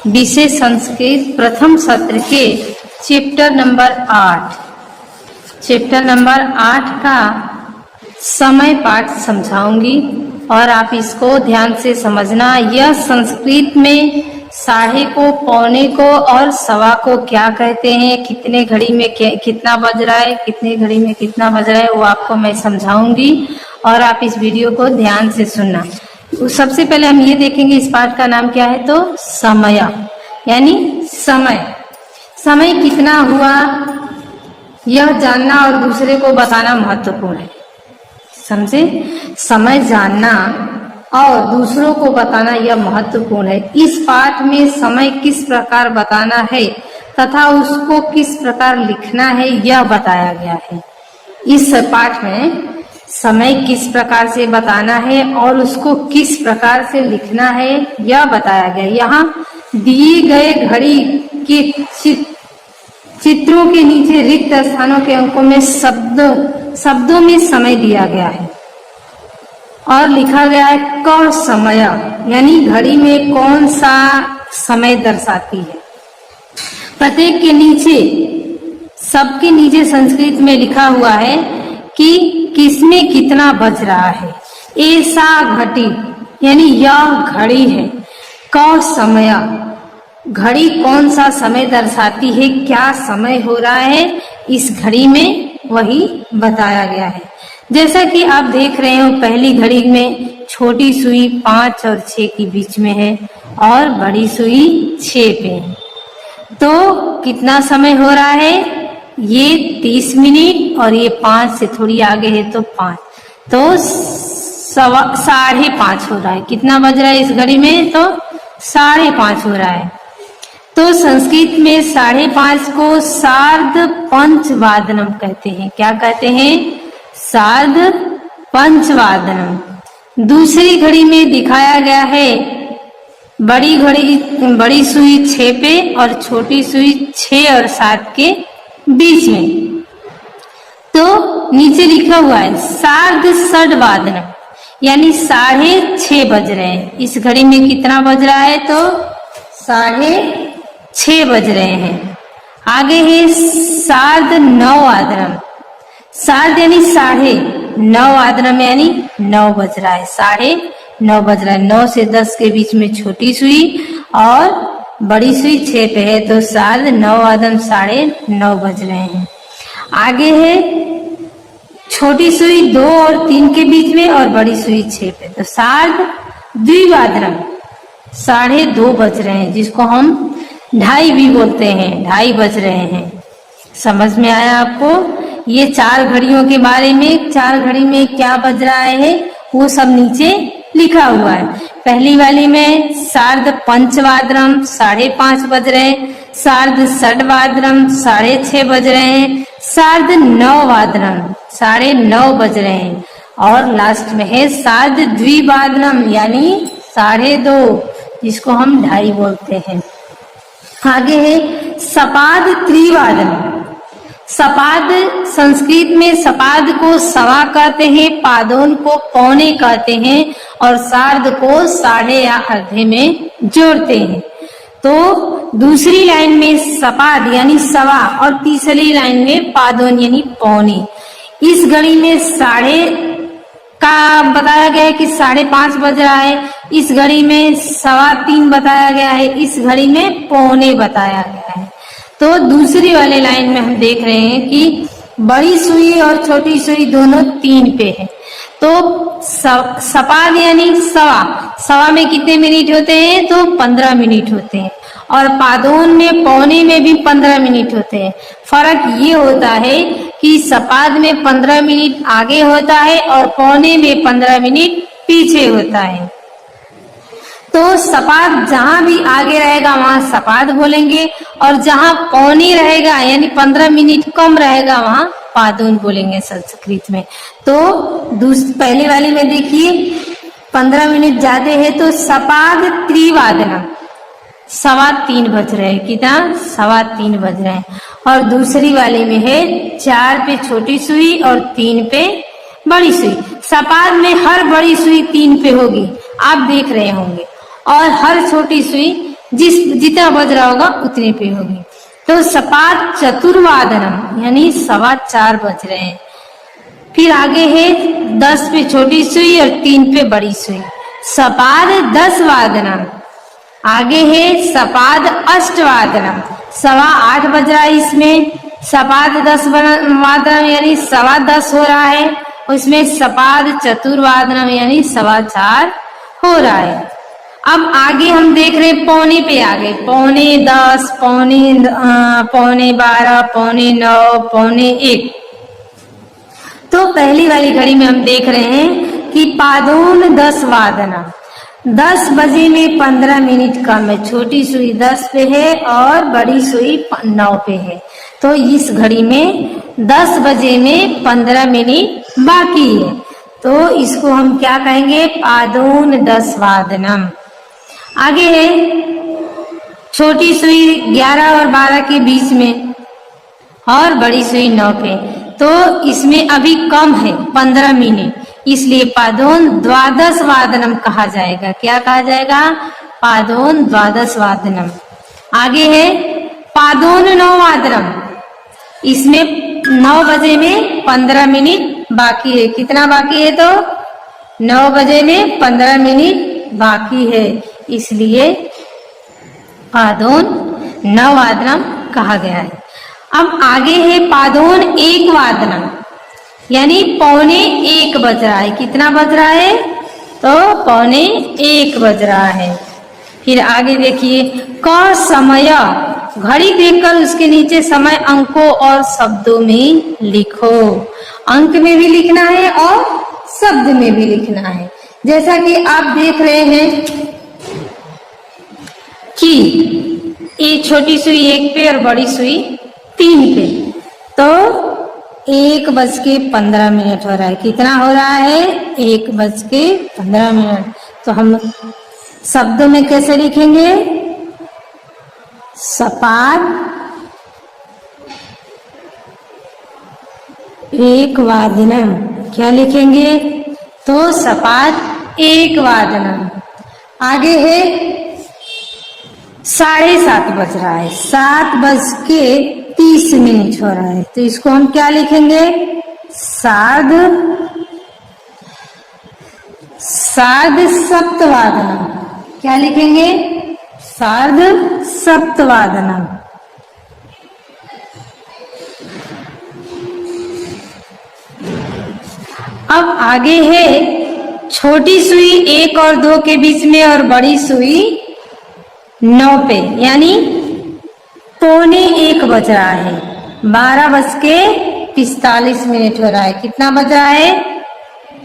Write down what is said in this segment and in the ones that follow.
विषय संस्कृत प्रथम सत्र के चैप्टर नंबर 8 का समय पाठ समझाऊंगी और आप इसको ध्यान से समझना। यह संस्कृत में साढ़े को, पौने को और सवा को क्या कहते हैं, कितने घड़ी में कितना बज रहा है, कितने घड़ी में कितना बज रहा है, वो आपको मैं समझाऊंगी और आप इस वीडियो को ध्यान से सुनना। सबसे पहले हम ये देखेंगे इस पाठ का नाम क्या है, तो समय यानी समय कितना हुआ यह जानना और दूसरे को बताना महत्वपूर्ण है। समझे, समय जानना और दूसरों को बताना यह महत्वपूर्ण है। इस पाठ में समय किस प्रकार बताना है तथा उसको किस प्रकार लिखना है यह बताया गया है। इस पाठ में समय किस प्रकार से बताना है और उसको किस प्रकार से लिखना है यह बताया गया। यहाँ दिए गए घड़ी के चित्रों के नीचे रिक्त स्थानों के अंकों में शब्दों में समय दिया गया है और लिखा गया है क समय, यानी घड़ी में कौन सा समय दर्शाती है। प्रत्येक के नीचे, सबके नीचे संस्कृत में लिखा हुआ है कि किसमें कितना बज रहा है। ऐसा घटी यानी यह घड़ी है। क समय, घड़ी कौन सा समय दर्शाती है, क्या समय हो रहा है इस घड़ी में, वही बताया गया है। जैसा कि आप देख रहे हो, पहली घड़ी में छोटी सुई 5 और 6 के बीच में है और बड़ी सुई 6 पे है। तो कितना समय हो रहा है, ये 30 मिनट और ये 5 से थोड़ी आगे है तो 5, तो 5:30 हो रहा है। कितना बज रहा है इस घड़ी में, तो 5:30 हो रहा है। तो संस्कृत में 5:30 को सार्ध पंचवादनम कहते हैं। क्या कहते हैं, सार्ध पंचवादनम। दूसरी घड़ी में दिखाया गया है बड़ी सुई 6 पे और छोटी सुई 6 और 7 के बीच में। तो नीचे लिखा हुआ है सार्ध षड्वादनम, यानी 6:30 बज रहे हैं। इस घड़ी में कितना बज रहा है, तो 6:30 बज रहे हैं। आगे है सार्ध नववादनम। सार्ध यानी 9:30 वादनम यानी 9 बज रहा है, 9:30 बज रहा है। 9 से 10 के बीच में छोटी सुई और बड़ी सुई 6 पे है, तो सार्ध 9 वादन 9:30 बज रहे हैं। आगे है छोटी सुई 2 और 3 के बीच में और बड़ी सुई 6 पे, तो सार्ध द्विवादनम 2:30 बज रहे हैं, जिसको हम 2:30 भी बोलते हैं, 2:30 बज रहे हैं। समझ में आया आपको। ये 4 घड़ियों के बारे में, 4 घड़ी में क्या बज रहा है वो सब नीचे लिखा हुआ है। पहली वाली में सार्ध पंचवादनम 5:30 बज रहे हैं, सार्ध षड्वादनम 6:30 बज रहे हैं, सार्ध नववादनम 9:30 बज रहे हैं और लास्ट में है सार्ध द्विवादनम यानी 2:30, जिसको हम 2:30 बोलते हैं। आगे है सपाद त्रिवादनम। सपाद, संस्कृत में सपाद को सवा कहते हैं, पादोन को पौने कहते हैं और सार्ध को साढ़े या अर्धे में जोड़ते हैं। तो दूसरी लाइन में सपाद यानी सवा और तीसरी लाइन में पादोन यानी पौने। इस घड़ी में 3:30 का बताया गया है कि 5:30 बज रहा है। इस घड़ी में 3:15 बताया गया है, इस घड़ी में पौने बताया गया है। तो दूसरी वाले लाइन में हम देख रहे हैं कि बड़ी सुई और छोटी सुई दोनों 3 पे है। तो सपाद यानी सवा में कितने मिनट होते हैं, तो 15 मिनट होते हैं और पादोन में, पौने में भी 15 मिनट होते हैं। फर्क ये होता है कि सपाद में 15 मिनट आगे होता है और पौने में 15 मिनट पीछे होता है। तो सपाद जहां भी आगे रहेगा वहां सपाद बोलेंगे और जहां पौने रहेगा यानी 15 मिनट कम रहेगा वहां पादोन बोलेंगे संस्कृत में। तो पहले वाली में देखिए 15 मिनट ज्यादा है तो सपाद त्रिवादनम 3:15 बज रहे हैं। कितना, 3:15 बज रहे हैं। और दूसरी वाली में है 4 पे छोटी सुई और 3 पे बड़ी सुई। सपाद में हर बड़ी सुई 3 पे होगी, आप देख रहे होंगे, और हर छोटी सुई जितना बज रहा होगा उतने पे होगी। तो सपाद चतुर्वादनम यानी 4:15 बज रहे हैं। फिर आगे है 10 पे छोटी सुई और 3 पे बड़ी सुई, सपाद 10 वादनम। आगे है सपाद अष्टवादनम, 8:15 बज रहा है इसमें। सपाद 10 वादनम यानी 10:15 हो रहा है, उसमें सपाद चतुर्वादनम यानी 4:15 हो रहा है। अब आगे हम देख रहे हैं पौने पे, आगे 9:45, 9:12, 9:45, 9:45। तो पहली वाली घड़ी में हम देख रहे हैं कि पादोन 10 वादना, 10 बजे में 15 मिनट कम है। छोटी सुई 10 पे है और बड़ी सुई 9 पे है। तो इस घड़ी में 10 बजे में 15 मिनट बाकी है, तो इसको हम क्या कहेंगे, पादोन 10 वादनम। आगे है छोटी सुई 11 और 12 के बीच में और बड़ी सुई 9 पे, तो इसमें अभी कम है 15 मिनट, इसलिए पादोन द्वादश वादनम कहा जाएगा। क्या कहा जाएगा, पादोन द्वादश वादनम। आगे है पादोन 9 वादनम, इसमें 9 बजे में 15 मिनट बाकी है। कितना बाकी है, तो 9 बजे में 15 मिनट बाकी है, इसलिए पादोन 9 वादनम कहा गया है। अब आगे है पादोन 1 वादनम यानी 9:45 बज रहा है। कितना बज रहा है, तो 9:45 बज रहा है। फिर आगे देखिए क समय, घड़ी देखकर उसके नीचे समय अंकों और शब्दों में लिखो। अंक में भी लिखना है और शब्द में भी लिखना है। जैसा कि आप देख रहे हैं कि ये छोटी सुई 1 पे और बड़ी सुई 3 पे, तो 1:15 हो रहा है। कितना हो रहा है, 1:15। तो हम शब्दों में कैसे लिखेंगे, सपाद 1 वादनम। क्या लिखेंगे, तो सपाद 1 वादनम। आगे है 7:30 बज रहा है, 7:30 हो रहा है, तो इसको हम क्या लिखेंगे, सार्ध सप्तवादनम। क्या लिखेंगे, सार्ध सप्तवादनम। अब आगे है छोटी सुई 1 और 2 के बीच में और बड़ी सुई 9 पे, यानी 9:45 बज रहा है, 12:45 हो रहा है। कितना बज रहा है,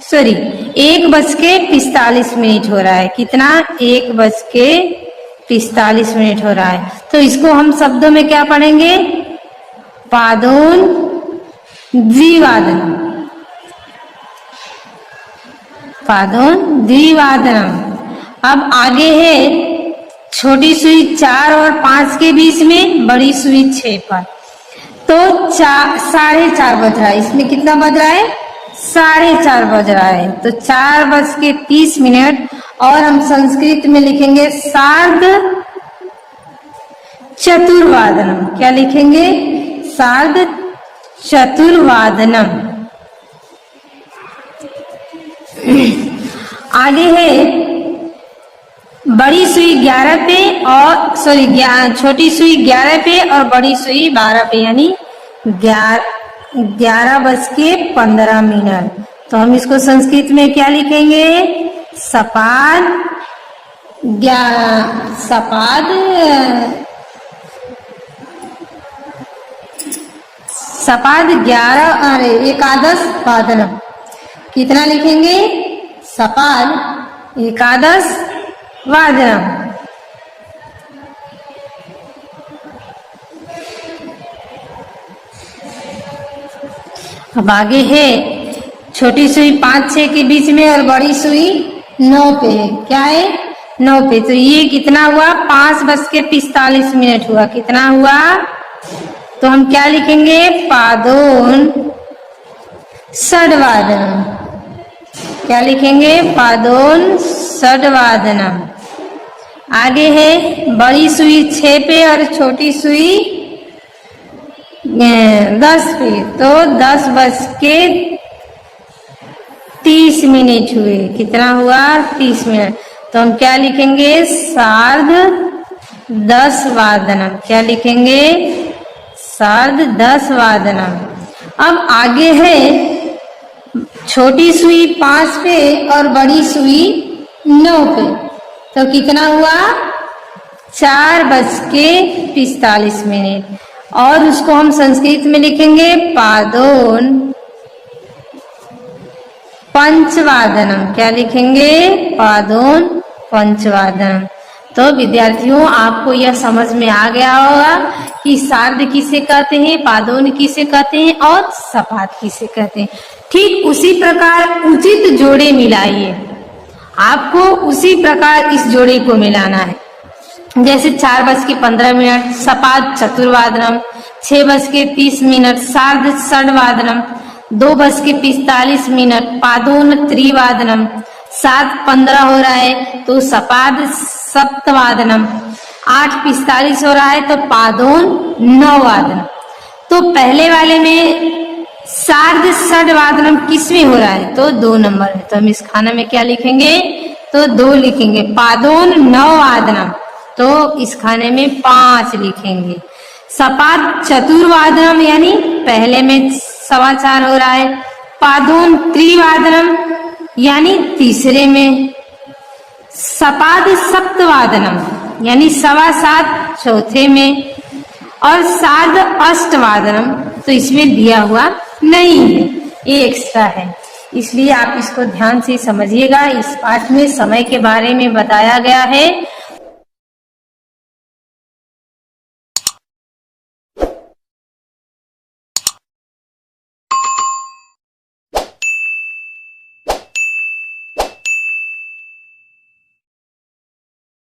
1:45 हो रहा है। कितना, 1:45 हो रहा है। तो इसको हम शब्दों में क्या पढ़ेंगे, पादोन द्विवादनम, पादोन द्विवादनम। अब आगे है छोटी सुई 4 और 5 के बीच में, बड़ी सुई 6 पर, तो 4:30 बज रहा है। इसमें कितना बज रहा है, 4:30 बज रहा है। तो 4:30 और हम संस्कृत में लिखेंगे सार्ध चतुर्वादनम। क्या लिखेंगे, सार्ध चतुर्वादनम। आगे है बड़ी सुई 11 पे और छोटी सुई 11 पे और बड़ी सुई 12 पे, यानी 11:15। तो हम इसको संस्कृत में क्या लिखेंगे, सपाद 11 एकादश वादनम। कितना लिखेंगे, सपाद एकादश वादनम। अब आगे है छोटी सुई 5-6 के बीच में और बड़ी सुई 9 पे है। क्या है, 9 पे। तो ये कितना हुआ, 5:45 हुआ। कितना हुआ, तो हम क्या लिखेंगे, पादोन षड्वादनम। क्या लिखेंगे, पादोन षड्वादनम। आगे है बड़ी सुई 6 पे और छोटी सुई 10 पे, तो 10:30 हुए। कितना हुआ? 30 मिनट। तो हम क्या लिखेंगे? 10:30। क्या लिखेंगे? 10:30। अब आगे है छोटी सुई 5 पे और बड़ी सुई 9 पे, तो कितना हुआ? 4:45। और उसको हम संस्कृत में लिखेंगे पादोन पंचवादनम। क्या लिखेंगे? पादोन पंचवादनम। तो विद्यार्थियों, आपको यह समझ में आ गया होगा कि सार्ध किसे कहते हैं, पादोन किसे कहते हैं और सपाद किसे कहते हैं। ठीक उसी प्रकार उचित जोड़े मिलाइए। आपको उसी प्रकार इस जोड़े को मिलाना है। जैसे 4:15 सपाद चतुर्वादनम, 6:30 सार्ध षड्वादनम, 2:45 पादोन त्रिवादनम, 7:15 हो रहा है तो सपाद सप्तवादनम, 8:45 हो रहा है तो पादोन नौवादनम। तो पहले वाले में सार्ध षड्वादनम किसमें हो रहा है? तो 2 नंबर है। तो हम इस खाना में क्या लिखेंगे? तो 2 लिखेंगे। पादोन नौवादनम, तो इस खाने में 5 लिखेंगे। सपाद चतुर्वादनम यानी पहले में 4.25 हो रहा है। पादोन त्रिवादनम यानी तीसरे में। सपाद सप्तवादनम यानी 7.25 चौथे में। और सार्ध अष्टवादनम तो इसमें दिया हुआ नहीं है, ये एक्स्ट्रा है, इसलिए आप इसको ध्यान से समझिएगा। इस पाठ में समय के बारे में बताया गया है